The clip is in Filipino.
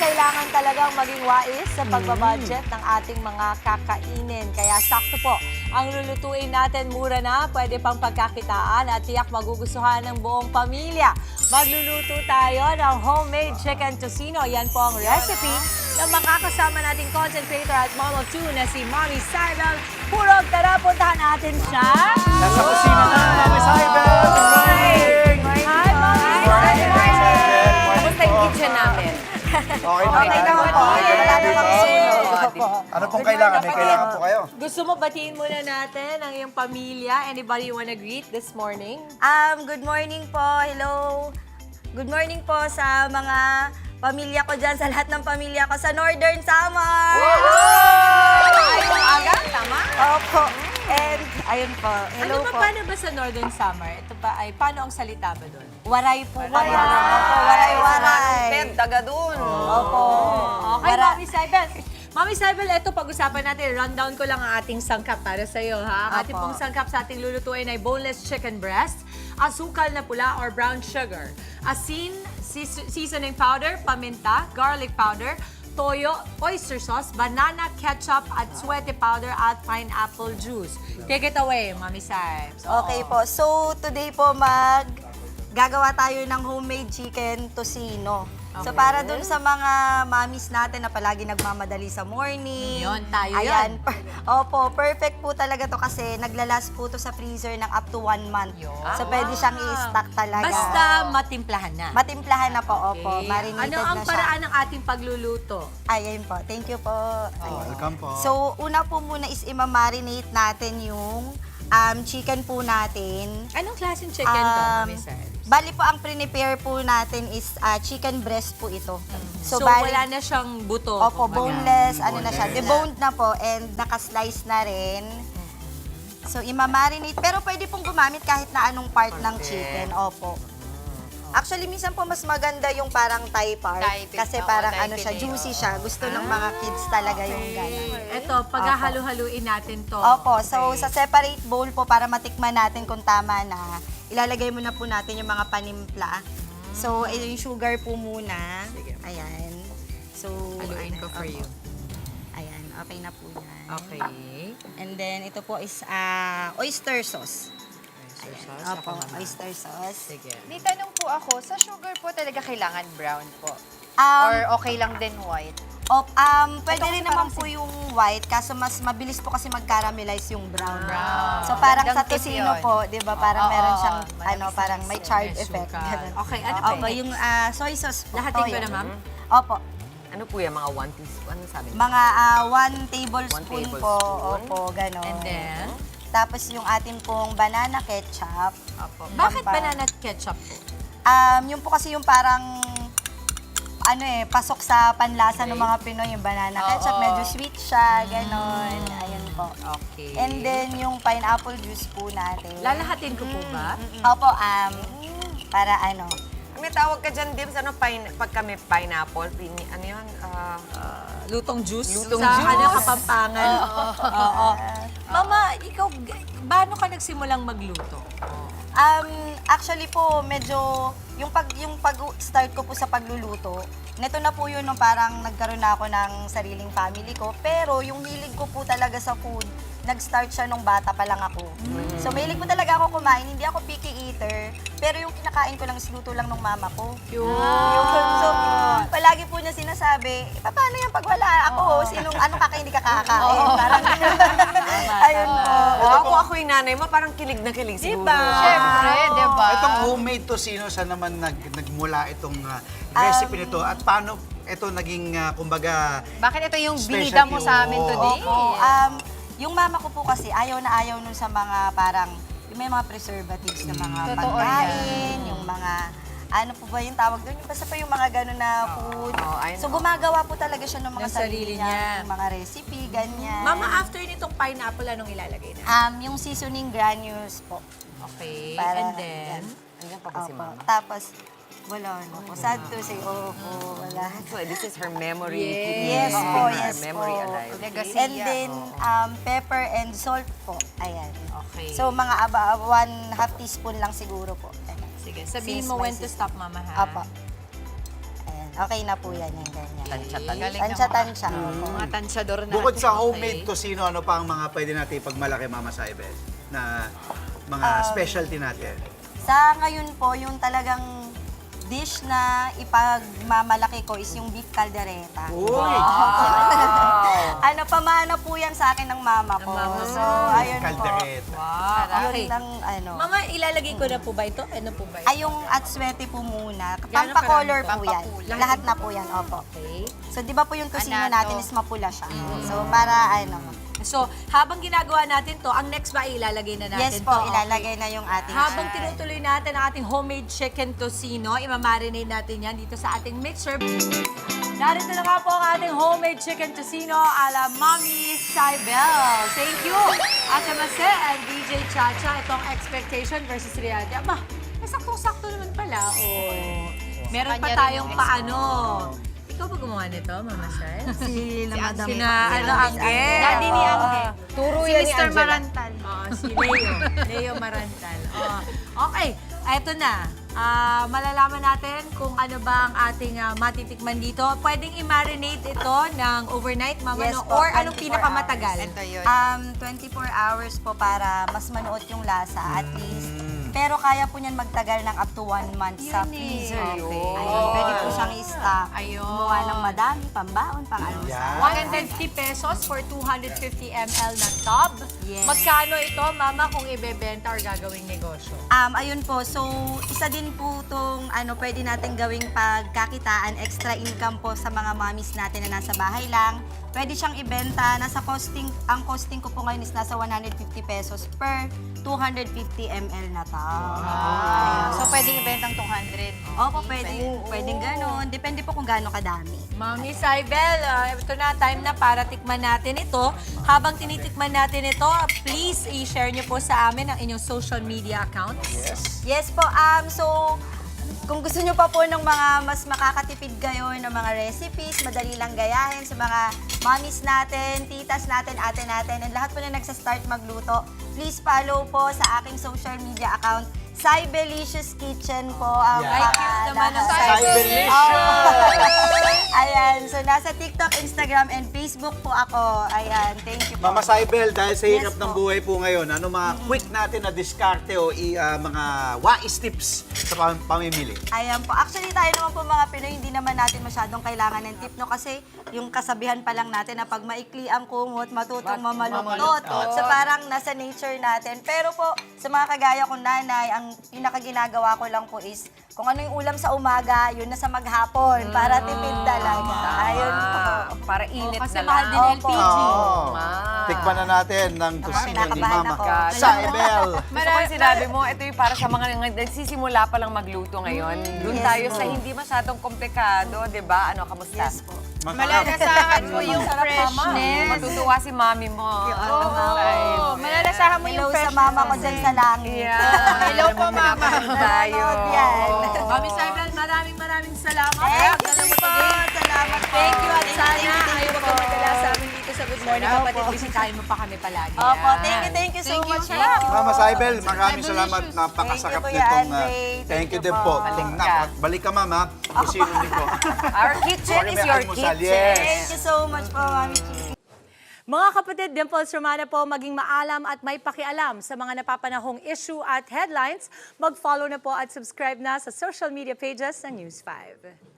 kailangan talagang maging wais sa pagbabudget ng ating mga kakainin. Kaya sakto po, ang lulutuin natin mura na, pwede pang pagkakitaan at tiyak magugustuhan ng buong pamilya. Magluluto tayo ng homemade chicken tocino. Yan po ang recipe ng makakasama nating content creator at mom of two na si Mommy Cybel. Purog, tara, puntahan natin siya. Nasa kusina na, Mami Cybel! Good morning! Hi, Mommy Cybel! Kamusta yung kitchen namin? Okay na Okay naman po. Wala namang sunod. Ano pong kailangan? May kailangan po kayo? Gusto mo batiin muna natin ang iyong pamilya? Anybody you wanna greet this morning? Good morning po. Hello. Good morning po sa mga pamilya ko dyan, sa lahat ng pamilya ko sa Northern Samar. Ayong aga, tama? Opo. And ayun po. Hello Ano ba, po. paano ba sa Northern Summer? Ito ba ay, paano ang salita ba doon? Waray po. Waray. Opo, waray-waray. Ted, taga dun. Opo. Okay, Wara- Mami Cybel. Mami Cybel, ito pag-usapan natin. Rundown ko lang ang ating sangkap para sa iyo, ha? Ang ating Apo. pong sangkap sa ating lulutuin ay boneless chicken breast, asukal na pula or brown sugar, asin, seasoning powder, paminta, garlic powder, toyo, oyster sauce, banana ketchup at suete powder at pineapple juice. Take it away, Mami Cybes. Okay po. So, today po gagawa tayo ng homemade chicken tocino. So, para dun sa mga mommies natin na palagi nagmamadali sa morning. Yun, tayo Ayan. Opo, perfect po talaga to kasi naglalas po to sa freezer ng up to 1 month. Yun. So, pwede siyang i-stock talaga. Basta matimplahan na. Matimplahan na po, opo. Okay. Marinated Ano ang na siya. paraan ng ating pagluluto? Ayan po. Thank you po. Ayan. Welcome po. So, una po muna is imamarinate natin yung chicken po natin. Anong klaseng chicken to, Mami Cybes? Bali po, ang prepare po natin is chicken breast po ito. So, bali- wala na siyang buto. Opo, kumbaga. boneless, ano na siya, deboned na po and naka-slice na rin. So, imamarinate. Pero pwede pong gumamit kahit na anong part ng chicken. Opo. Actually, minsan po mas maganda yung parang thigh part. Thigh pit, Kasi oo, parang thigh ano pit siya, eh, juicy siya. Gusto ng mga kids talaga yung gano'n. Ito, paghahalo-haluin natin to. Opo, so sa separate bowl po para matikman natin kung tama na, ilalagay muna po natin yung mga panimpla. So, ito yung sugar po muna. Sige. Ayan. So, Haluin ko for opo. you. Ayan, okay na po yan. Okay. And then, ito po is oyster sauce. Oyster sauce. Opo, oyster sauce. Sige. May tanong po ako, sa sugar po talaga kailangan brown po? Um, Or okay lang din white? Pwede Ito rin kasi naman parang po yung white, kaso mas mabilis po kasi mag-caramelize yung brown. Brown. So parang Gandang sa tip tocino yun. po, di ba, parang Oo, meron oo, siyang, manamis parang may charred May effect. sugar. Ganun. Okay, ano pa Opo, next? yung soy sauce po. Lahatin ko toyo. na, ma'am? Opo. Ano po yan? Mga 1 teaspoon? Ano sabi niyo? Mga 1 tablespoon One po. tablespoon. Opo, gano'n. And then? Tapos yung atin pong banana ketchup. Opo. Bakit Pampa- banana ketchup po? Yung po kasi yung parang pasok sa panlasa ng mga Pinoy, yung banana ketchup. Oo. Medyo sweet siya, gano'n. Ayun po. Okay. And then, yung pineapple juice po natin. Lalahatin ko po ba? Opo, para ano. May tawag ka dyan, Dims, ano, pag kami pineapple, ano yun? Lutong juice? Lutong sa, juice. Ano, Kapampangan. Oo. Mama, ikaw, paano ka nagsimulang magluto? Actually po, medyo, yung pag-start ko po sa pagluluto, neto na po yun nung parang nagkaroon na ako ng sariling family ko. Pero yung hilig ko po talaga sa food, nag-start siya nung bata pa lang ako. So, mahilig po talaga ako kumain. Hindi ako picky eater. Pero yung kinakain ko lang is luto lang ng mama ko. So, palagi po niya sinasabi, paano yan pag wala ako? Anong kakain, hindi ka kakakain? Parang, ayun po. Wow, kung ako yung nanay mo, parang kilig na kilig siguro. Siyempre, di ba? Itong homemade tocino, saan naman nagmula itong recipe nito? At paano ito naging, kumbaga, Bakit ito yung Specialty, binida mo sa amin oo. today? Opo. Yung mama ko po kasi, ayaw na ayaw nun sa mga parang, yung may mga preservatives na mga Totoo pagkain, yung mga, ano po ba yung tawag doon? Basta pa yung mga gano'n na food. I So know. gumagawa po talaga siya ng mga Ng sarili sarili niya. niya, mga recipe, ganyan. Mama, after nitong pineapple, anong ilalagay na? Yung seasoning granules po. Okay. Para- And then? Andiyan pa ba si Opo. Mama? Tapos, wala na po. Sad to say, wala. So, this is her memory. Yes keeping po, her yes memory po. alive. Legacy And yan. then, pepper and salt po. Ayan. Okay. So, mga 1/2 teaspoon lang siguro po. Ayan. Sige, sabihin Since mo my when to sister- stop, Mama, ha? Apo. Ayan. Okay na po yan, yung ganyan. Galing Tansya-tansya. Mga tansyador na. Bukod sa homemade tocino, ano pa ang mga pwede natin ipagmalaki, Mama Saibel? Na mga specialty natin? Sa ngayon po, yung talagang dish na ipagmamalaki ko is yung beef caldereta. Uy! Ano, pamana po yan sa akin ng mama ko. So, ayun po. Caldereta. Okay. Yun ang ano. Mama, ilalagay ko na po ba ito? Ano po ba ito? Ay, yung atswete po muna. Pampacolor po yan. Lahat na po yan, opo. Okay. So, di ba po yung tusino Anato. natin is mapula siya. So, para ano. So, habang ginagawa natin to, ang next ba ilalagay na natin Yes po, to? ilalagay na yung ating Habang chicken. tinutuloy natin ang ating homemade chicken tocino, imamarinate natin yan dito sa ating mixer. Narito na nga po ang ating homemade chicken tocino ala Mami Saibel. Thank you, Ate Mase and DJ Chacha. Itong expectation versus reality. Aba, saktong-sakto naman pala. Oh. Meron pa kanya rin tayong yung paano. Ikaw ba gumawa nito, Mama Sai? Si Madam. Sina, ano, Angge. Daddy ni Angge. Turo Si yan ni Mr. Angela. Marantal. Si Leo. Leo Marantal. Okay, eto na. Malalaman natin kung ano ba ang ating matitikman dito. Pwedeng i-marinate ito ng overnight, Mama, Yes no? po, Or anong 24 pinakamatagal? Ito yun. 24 hours po para mas manuot yung lasa at least. Pero kaya po niyan magtagal ng up to 1 month sa freezer. Okay. Ayun, pwede po siyang i-stock. Ayun. Gumawa ng madami, pambaon, pang almusal. Yan. 150 pesos for 250 ml na tub. Yes. Magkano ito, Mama, kung ibebenta or gagawing negosyo? Ayun po, so isa din po itong pwede natin gawing pagkakitaan, extra income po sa mga mommies natin na nasa bahay lang. Pwede siyang ibenta, ang costing ko po ngayon is nasa 150 pesos per 250 ml na tub. So, pwedeng ibentang 200. Opo, pwedeng ganun. Depende po kung gaano kadami. Mami Saibel, ito na, time na para tikman natin ito. Habang tinitikman natin ito, please i-share nyo po sa amin ang inyong social media accounts. Yes po, so kung gusto nyo pa po ng mga mas makakatipid kayo ng mga recipes, madali lang gayahin sa mga mommies natin, titas natin, ate natin, and lahat po na nagsa-start magluto, please follow po sa aking social media account, Saibelicious Kitchen po ang Yeah. Ay, cute naman ang Saibelicious! Ayan, so nasa TikTok, Instagram, and Facebook po ako. Ayan, thank you po. Mama Saibel, dahil sa hirap Yes ng po. buhay po ngayon, ano mga quick natin na diskarte o mga wais tips sa pamimili? Ayan po. Actually, tayo naman po mga Pinoy, hindi naman natin masyadong kailangan ng tip, no? Kasi yung kasabihan pa lang natin na pag maikli ang kumot, matutong mamaluktot. So parang nasa nature natin. Pero po, sa mga kagaya kong nanay, ang pinakaginagawa ko lang po is kung ano yung ulam sa umaga, yun na sa maghapon para tipid talaga. Ayun po. Para init Kasi na mahal lang. din Opo. LPG. Oo. Ah. Tikman na natin ng tusino ni kinakabahan Mama ako. Saibel. Gusto ko yung sinabi mo, ito yung para sa mga nagsisimula pa lang magluto ngayon. Doon Yes tayo po. sa hindi masyadong komplikado, di ba? Ano, kamusta? Yes po. Malalasahan mo yung Sarap, freshness. Matutuwa si mami mo. Oo, malalasahan mo Hello yung sa freshness. mama ko dyan sa langit. Yeah. Hello po, mama. Tayo. Yan. Mami Saibel, maraming salamat. Thank you po. Salamat po. Thank you at sana Thank you ayaw po. ka madala sa amin dito sa Good Morning Kapatid. Bisitahin mo pa kami palagi. Opo, thank you so much. Mama Saibel, maraming salamat. Napakasarap Thank you, Kuya nitong... Andre. thank Thank you you din po. po. Itong Balik ka. balik ka, Mama. Tusino nito. Our kitchen Sorry, is may your almusal. kitchen. Yes. Thank you so much po, Mami Chi. Mga kapatid, Dimples Romana po, maging maalam at may pakialam sa mga napapanahong issue at headlines. Mag-follow na po at subscribe na sa social media pages ng News 5.